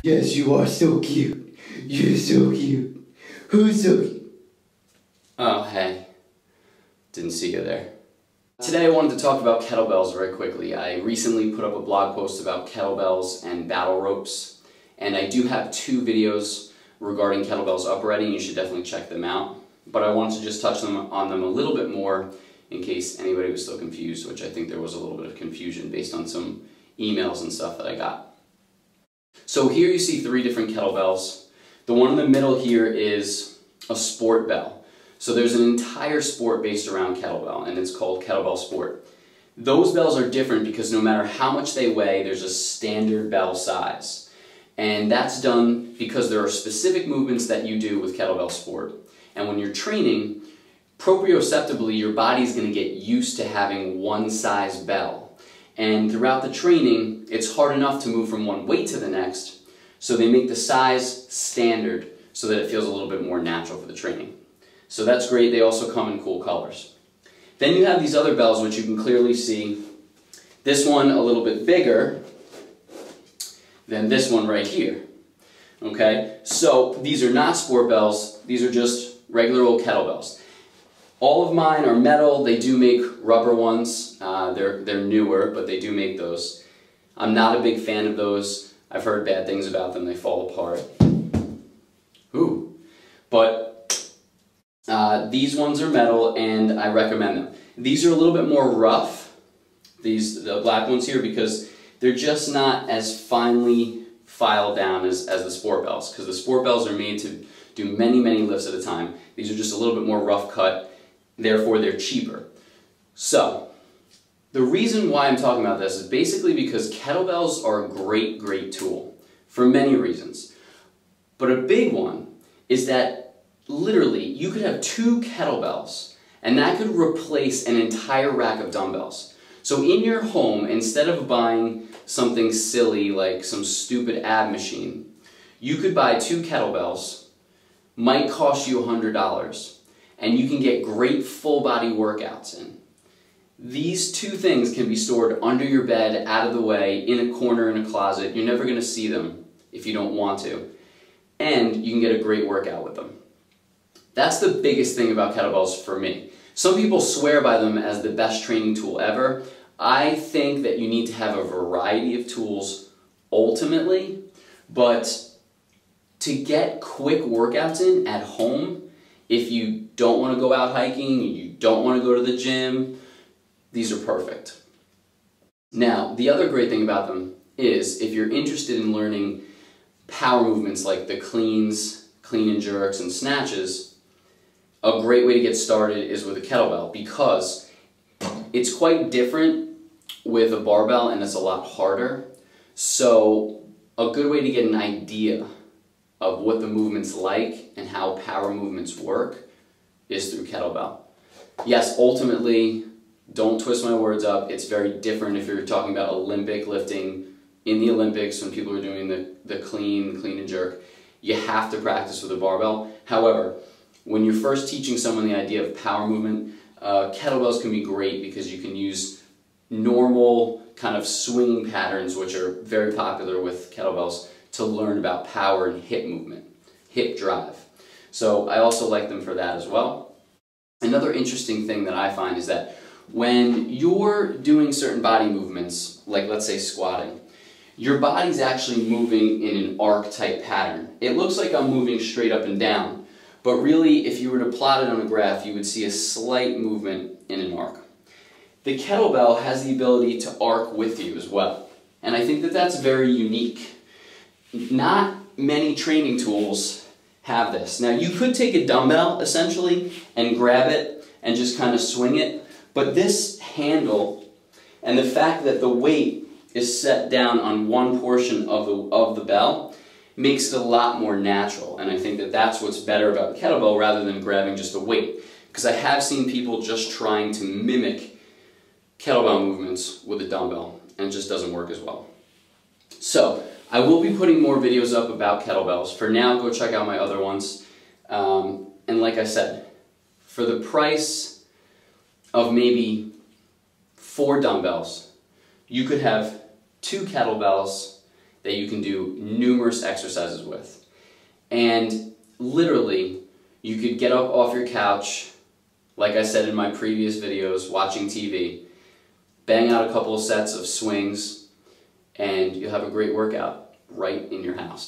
Yes, you are so cute. You're so cute. Who's so cute? Oh, hey. Didn't see you there. Today I wanted to talk about kettlebells very quickly. I recently put up a blog post about kettlebells and battle ropes, and I do have 2 videos regarding kettlebells up already, and you should definitely check them out. But I wanted to just touch on them a little bit more in case anybody was still confused, which I think there was a little bit of confusion based on some emails and stuff that I got. So here you see 3 different kettlebells. The one in the middle here is a sport bell. So there's an entire sport based around kettlebell, and it's called kettlebell sport. Those bells are different because no matter how much they weigh, there's a standard bell size. And that's done because there are specific movements that you do with kettlebell sport. And when you're training, proprioceptively, your body's going to get used to having one size bell. And throughout the training, it's hard enough to move from one weight to the next, so they make the size standard so that it feels a little bit more natural for the training. So that's great. They also come in cool colors. Then you have these other bells, which you can clearly see. This one a little bit bigger than this one right here. Okay, so these are not sport bells. These are just regular old kettlebells. All of mine are metal. They do make rubber ones. They're newer, but they do make those. I'm not a big fan of those. I've heard bad things about them. They fall apart. Ooh. But these ones are metal, and I recommend them. These are a little bit more rough, the black ones here, because they're just not as finely filed down as the sport bells, because the sport bells are made to do many, many lifts at a time. These are just a little bit more rough cut, therefore they're cheaper. So, the reason why I'm talking about this is basically because kettlebells are a great, great tool for many reasons. But a big one is that literally, you could have 2 kettlebells, and that could replace an entire rack of dumbbells. So in your home, instead of buying something silly like some stupid ab machine, you could buy 2 kettlebells, might cost you $100, and you can get great full body workouts in. These 2 things can be stored under your bed, out of the way, in a corner in a closet. You're never going to see them if you don't want to. And you can get a great workout with them. That's the biggest thing about kettlebells for me. Some people swear by them as the best training tool ever. I think that you need to have a variety of tools ultimately, but to get quick workouts in at home, if you don't want to go out hiking, you don't want to go to the gym, these are perfect. Now, the other great thing about them is if you're interested in learning power movements like the cleans, clean and jerks, and snatches, a great way to get started is with a kettlebell because it's quite different with a barbell and it's a lot harder. So a good way to get an idea of what the movement's like and how power movements work is through kettlebell. Yes, ultimately, don't twist my words up, it's very different if you're talking about Olympic lifting. In the Olympics, when people are doing the clean and jerk, you have to practice with a barbell. However, when you're first teaching someone the idea of power movement, kettlebells can be great because you can use normal kind of swinging patterns, which are very popular with kettlebells, to learn about power and hip movement, hip drive. So I also like them for that as well. Another interesting thing that I find is that when you're doing certain body movements, like let's say squatting, your body's actually moving in an arc type pattern. It looks like I'm moving straight up and down. But really, if you were to plot it on a graph, you would see a slight movement in an arc. The kettlebell has the ability to arc with you as well. And I think that that's very unique. Not many training tools have this. Now, you could take a dumbbell, essentially, and grab it and just kind of swing it. But this handle and the fact that the weight is set down on one portion of the bell makes it a lot more natural, and I think that that's what's better about the kettlebell rather than grabbing just a weight. Because I have seen people just trying to mimic kettlebell movements with a dumbbell, and it just doesn't work as well. So, I will be putting more videos up about kettlebells. For now, go check out my other ones. And like I said, for the price of maybe 4 dumbbells, you could have 2 kettlebells that you can do numerous exercises with. And literally, you could get up off your couch, like I said in my previous videos, watching TV, bang out a couple of sets of swings, and you'll have a great workout right in your house.